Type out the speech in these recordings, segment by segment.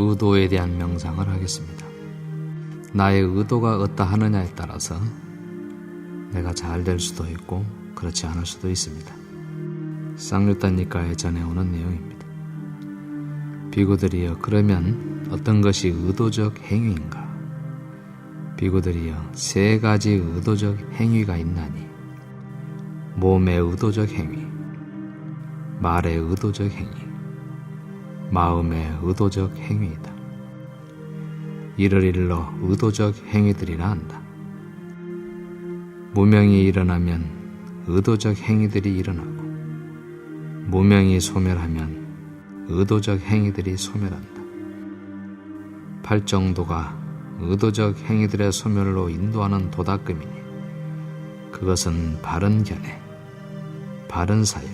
의도에 대한 명상을 하겠습니다. 나의 의도가 어떠하느냐에 따라서 내가 잘 될 수도 있고 그렇지 않을 수도 있습니다. 쌍류단니까에 전해오는 내용입니다. 비구들이여, 그러면 어떤 것이 의도적 행위인가? 비구들이여, 세 가지 의도적 행위가 있나니 몸의 의도적 행위, 말의 의도적 행위, 마음의 의도적 행위이다. 이를 일러 의도적 행위들이라 한다. 무명이 일어나면 의도적 행위들이 일어나고, 무명이 소멸하면 의도적 행위들이 소멸한다. 팔정도가 의도적 행위들의 소멸로 인도하는 도닦음이니 그것은 바른 견해, 바른 사유,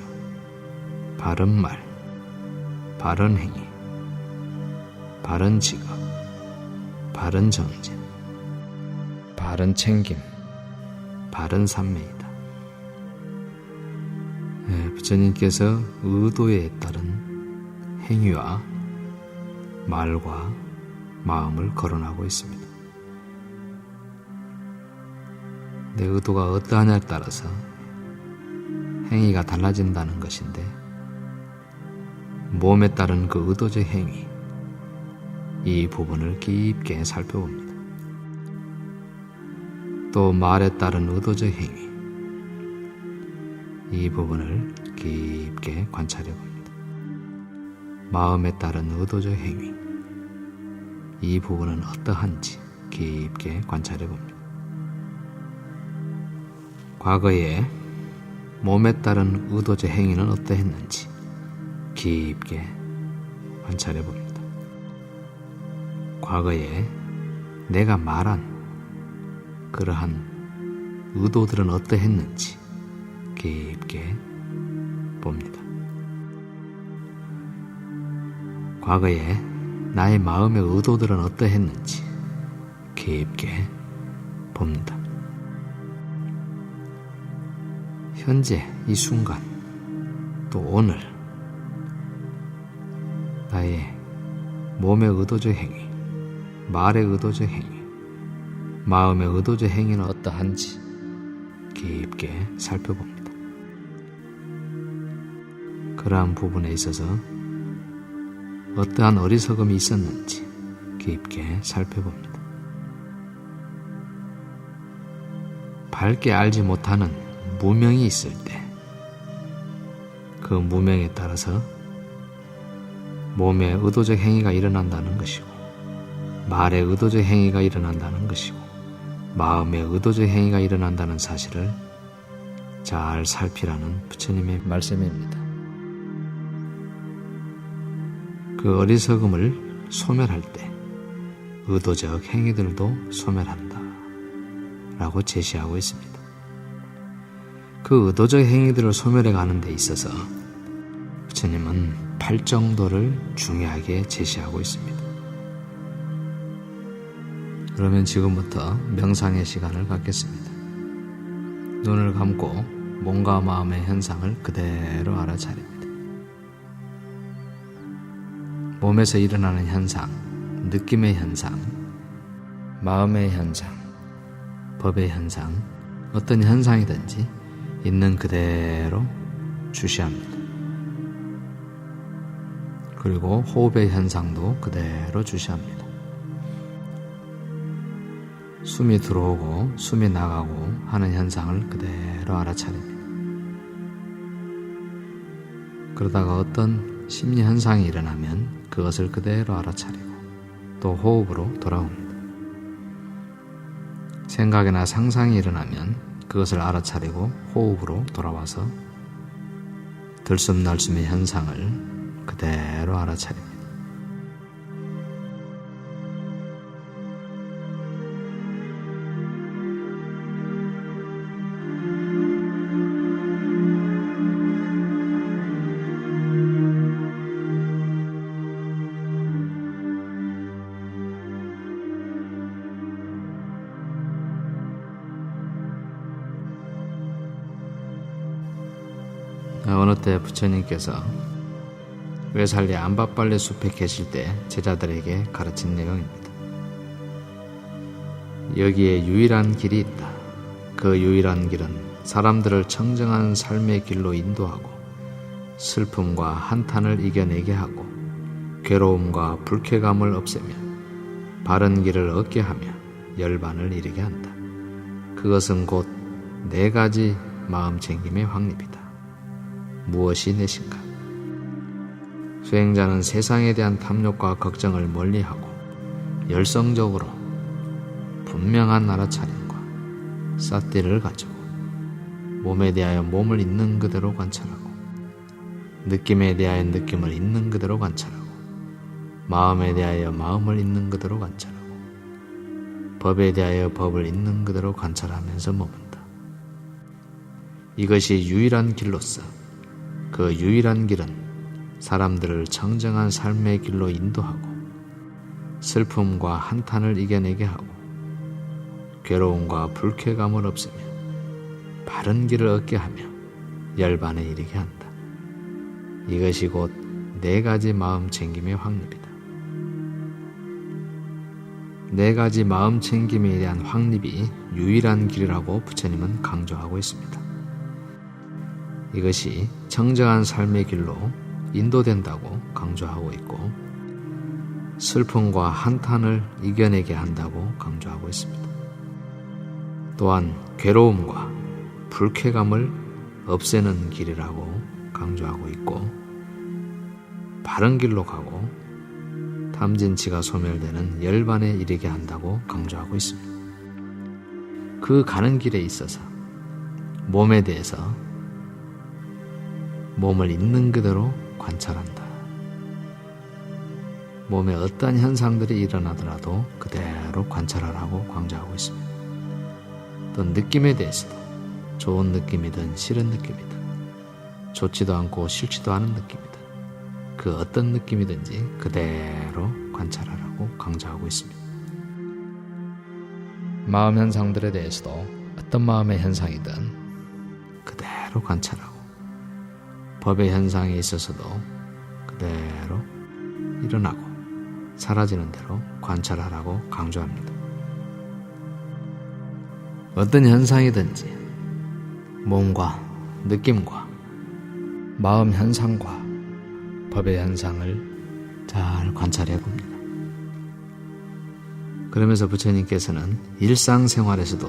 바른 말, 바른 행위, 바른 직업, 바른 정진, 바른 챙김, 바른 삼매이다. 부처님께서 의도에 따른 행위와 말과 마음을 거론하고 있습니다. 내 의도가 어떠하냐에 따라서 행위가 달라진다는 것인데, 몸에 따른 그 의도적 행위, 이 부분을 깊게 살펴봅니다. 또 말에 따른 의도적 행위, 이 부분을 깊게 관찰해 봅니다. 마음에 따른 의도적 행위, 이 부분은 어떠한지 깊게 관찰해 봅니다. 과거에 몸에 따른 의도적 행위는 어떠했는지 깊게 관찰해 봅니다. 과거에 내가 말한 그러한 의도들은 어떠했는지 깊게 봅니다. 과거에 나의 마음의 의도들은 어떠했는지 깊게 봅니다. 현재 이 순간, 또 오늘 나의 몸의 의도적 행위, 말의 의도적 행위, 마음의 의도적 행위는 어떠한지 깊게 살펴봅니다. 그러한 부분에 있어서 어떠한 어리석음이 있었는지 깊게 살펴봅니다. 밝게 알지 못하는 무명이 있을 때, 그 무명에 따라서 몸의 의도적 행위가 일어난다는 것이고, 말의 의도적 행위가 일어난다는 것이고, 마음의 의도적 행위가 일어난다는 사실을 잘 살피라는 부처님의 말씀입니다. 그 어리석음을 소멸할 때 의도적 행위들도 소멸한다 라고 제시하고 있습니다. 그 의도적 행위들을 소멸해 가는 데 있어서 부처님은 팔정도를 중요하게 제시하고 있습니다. 그러면 지금부터 명상의 시간을 갖겠습니다. 눈을 감고 몸과 마음의 현상을 그대로 알아차립니다. 몸에서 일어나는 현상, 느낌의 현상, 마음의 현상, 법의 현상, 어떤 현상이든지 있는 그대로 주시합니다. 그리고 호흡의 현상도 그대로 주시합니다. 숨이 들어오고 숨이 나가고 하는 현상을 그대로 알아차립니다. 그러다가 어떤 심리 현상이 일어나면 그것을 그대로 알아차리고 또 호흡으로 돌아옵니다. 생각이나 상상이 일어나면 그것을 알아차리고 호흡으로 돌아와서 들숨날숨의 현상을 그대로 알아차립니다. 어느 때 부처님께서 외살리 안바빨레 숲에 계실 때 제자들에게 가르친 내용입니다. 여기에 유일한 길이 있다. 그 유일한 길은 사람들을 청정한 삶의 길로 인도하고 슬픔과 한탄을 이겨내게 하고 괴로움과 불쾌감을 없애며 바른 길을 얻게 하며 열반을 이루게 한다. 그것은 곧 4가지 마음 챙김의 확립이다. 무엇이 넷인가? 수행자는 세상에 대한 탐욕과 걱정을 멀리하고 열성적으로 분명한 알아차림과 삿띠를 가지고 몸에 대하여 몸을 있는 그대로 관찰하고 느낌에 대하여 느낌을 있는 그대로 관찰하고 마음에 대하여 마음을 있는 그대로 관찰하고 법에 대하여 법을 있는 그대로 관찰하면서 머문다. 이것이 유일한 길로서 그 유일한 길은 사람들을 청정한 삶의 길로 인도하고 슬픔과 한탄을 이겨내게 하고 괴로움과 불쾌감을 없애며 바른 길을 얻게 하며 열반에 이르게 한다. 이것이 곧 4가지 마음 챙김의 확립이다. 4가지 마음 챙김에 대한 확립이 유일한 길이라고 부처님은 강조하고 있습니다. 이것이 청정한 삶의 길로 인도된다고 강조하고 있고 슬픔과 한탄을 이겨내게 한다고 강조하고 있습니다. 또한 괴로움과 불쾌감을 없애는 길이라고 강조하고 있고 바른 길로 가고 탐진치가 소멸되는 열반에 이르게 한다고 강조하고 있습니다. 그 가는 길에 있어서 몸에 대해서 몸을 있는 그대로 관찰한다. 몸에 어떠한 현상들이 일어나더라도 그대로 관찰하라고 강조하고 있습니다. 또 느낌에 대해서도 좋은 느낌이든 싫은 느낌이든 좋지도 않고 싫지도 않은 느낌이든 그 어떤 느낌이든지 그대로 관찰하라고 강조하고 있습니다. 마음 현상들에 대해서도 어떤 마음의 현상이든 그대로 관찰하고 법의 현상에 있어서도 그대로 일어나고 사라지는 대로 관찰하라고 강조합니다. 어떤 현상이든지 몸과 느낌과 마음 현상과 법의 현상을 잘 관찰해 봅니다. 그러면서 부처님께서는 일상생활에서도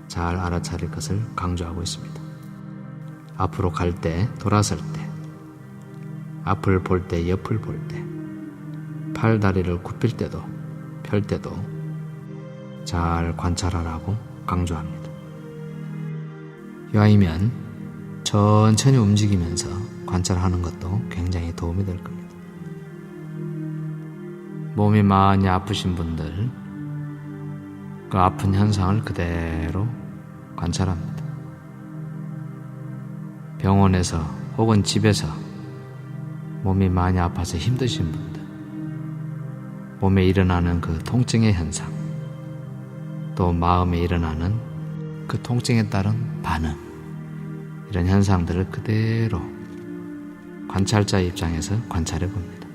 잘 알아차릴 것을 강조하고 있습니다. 앞으로 갈 때, 돌아설 때, 앞을 볼 때, 옆을 볼 때, 팔, 다리를 굽힐 때도, 펼 때도 잘 관찰하라고 강조합니다. 이왕이면 천천히 움직이면서 관찰하는 것도 굉장히 도움이 될 겁니다. 몸이 많이 아프신 분들, 그 아픈 현상을 그대로 관찰합니다. 병원에서 혹은 집에서 몸이 많이 아파서 힘드신 분들, 몸에 일어나는 그 통증의 현상, 또 마음에 일어나는 그 통증에 따른 반응, 이런 현상들을 그대로 관찰자의 입장에서 관찰해 봅니다.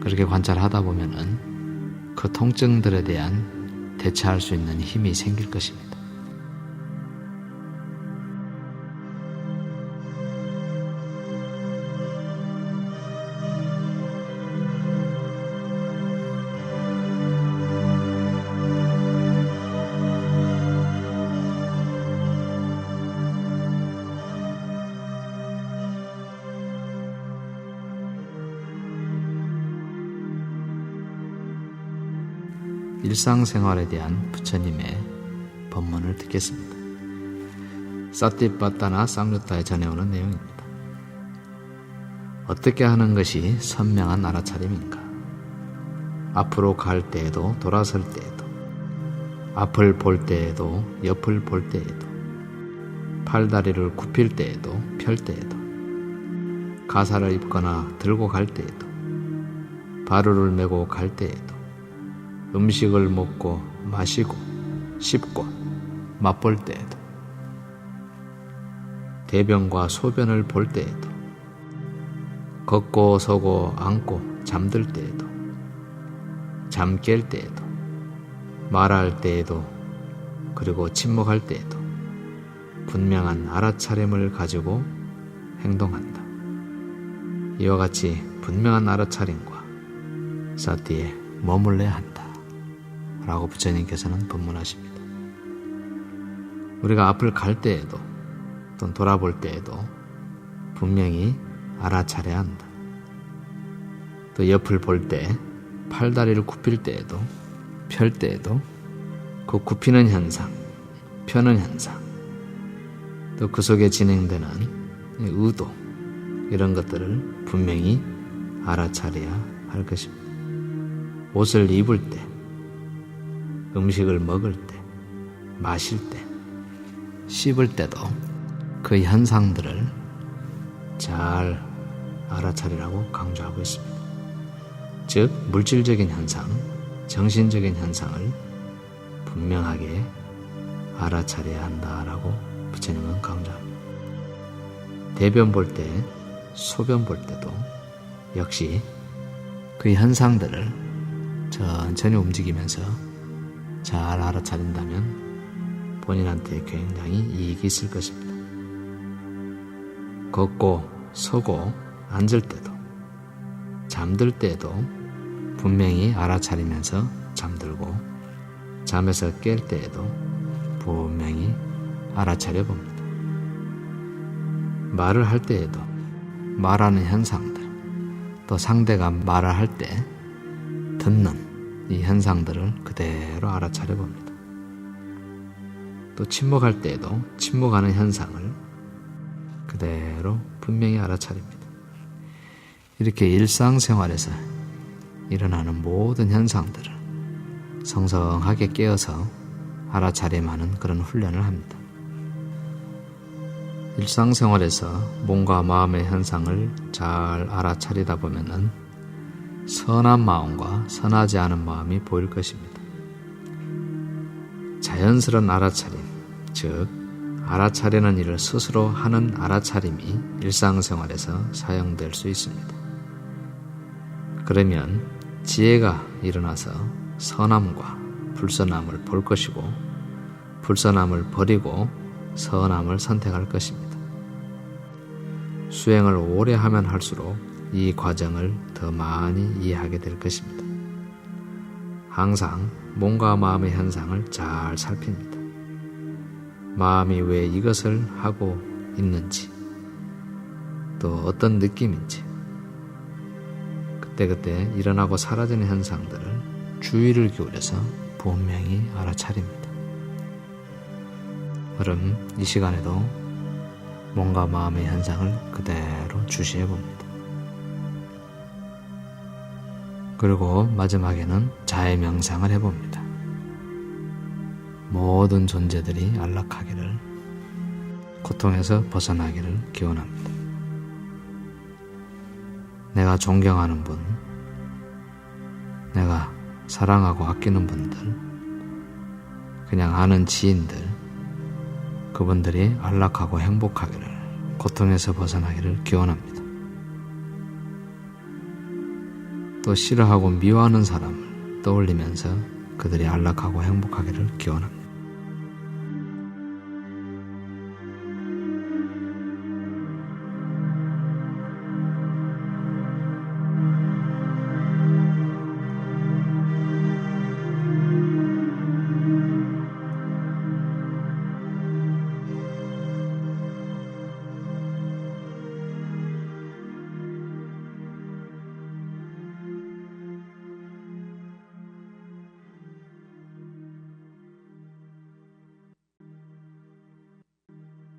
그렇게 관찰하다 보면은 그 통증들에 대한 대처할 수 있는 힘이 생길 것입니다. 일상생활에 대한 부처님의 법문을 듣겠습니다. 사티빠따나 쌍루타에 전해오는 내용입니다. 어떻게 하는 것이 선명한 알아차림인가? 앞으로 갈 때에도 돌아설 때에도 앞을 볼 때에도 옆을 볼 때에도 팔다리를 굽힐 때에도 펼 때에도 가사를 입거나 들고 갈 때에도 바루를 메고 갈 때에도 음식을 먹고 마시고 씹고 맛볼 때에도 대변과 소변을 볼 때에도 걷고 서고 앉고 잠들 때에도, 잠 깰 때에도, 말할 때에도, 그리고 침묵할 때에도 분명한 알아차림을 가지고 행동한다. 이와 같이 분명한 알아차림과 사티에 머물러야 한다 라고 부처님께서는 법문하십니다. 우리가 앞을 갈 때에도 또는 돌아볼 때에도 분명히 알아차려야 한다. 또 옆을 볼 때, 팔다리를 굽힐 때에도, 펼 때에도 그 굽히는 현상, 펴는 현상, 또 그 속에 진행되는 의도, 이런 것들을 분명히 알아차려야 할 것입니다. 옷을 입을 때, 음식을 먹을 때, 마실 때, 씹을 때도 그 현상들을 잘 알아차리라고 강조하고 있습니다. 즉 물질적인 현상, 정신적인 현상을 분명하게 알아차려야 한다라고 부처님은 강조합니다. 대변 볼 때, 소변 볼 때도 역시 그 현상들을 천천히 움직이면서 잘 알아차린다면 본인한테 굉장히 이익이 있을 것입니다. 걷고 서고 앉을 때도, 잠들 때도 분명히 알아차리면서 잠들고, 잠에서 깰 때에도 분명히 알아차려 봅니다. 말을 할 때에도 말하는 현상들, 또 상대가 말을 할 때 듣는 이 현상들을 그대로 알아차려 봅니다. 또 침묵할 때에도 침묵하는 현상을 그대로 분명히 알아차립니다. 이렇게 일상생활에서 일어나는 모든 현상들을 성성하게 깨어서 알아차림하는 그런 훈련을 합니다. 일상생활에서 몸과 마음의 현상을 잘 알아차리다 보면은 선한 마음과 선하지 않은 마음이 보일 것입니다. 자연스러운 알아차림, 즉 알아차리는 일을 스스로 하는 알아차림이 일상생활에서 사용될 수 있습니다. 그러면 지혜가 일어나서 선함과 불선함을 볼 것이고, 불선함을 버리고 선함을 선택할 것입니다. 수행을 오래 하면 할수록 이 과정을 더 많이 이해하게 될 것입니다. 항상 몸과 마음의 현상을 잘 살핍니다. 마음이 왜 이것을 하고 있는지, 또 어떤 느낌인지, 그때그때 일어나고 사라지는 현상들을 주의를 기울여서 분명히 알아차립니다. 그럼 이 시간에도 몸과 마음의 현상을 그대로 주시해 봅니다. 그리고 마지막에는 자해 명상을 해봅니다. 모든 존재들이 안락하기를, 고통에서 벗어나기를 기원합니다. 내가 존경하는 분, 내가 사랑하고 아끼는 분들, 그냥 아는 지인들, 그분들이 안락하고 행복하기를, 고통에서 벗어나기를 기원합니다. 또 싫어하고 미워하는 사람을 떠올리면서 그들이 안락하고 행복하기를 기원합니다.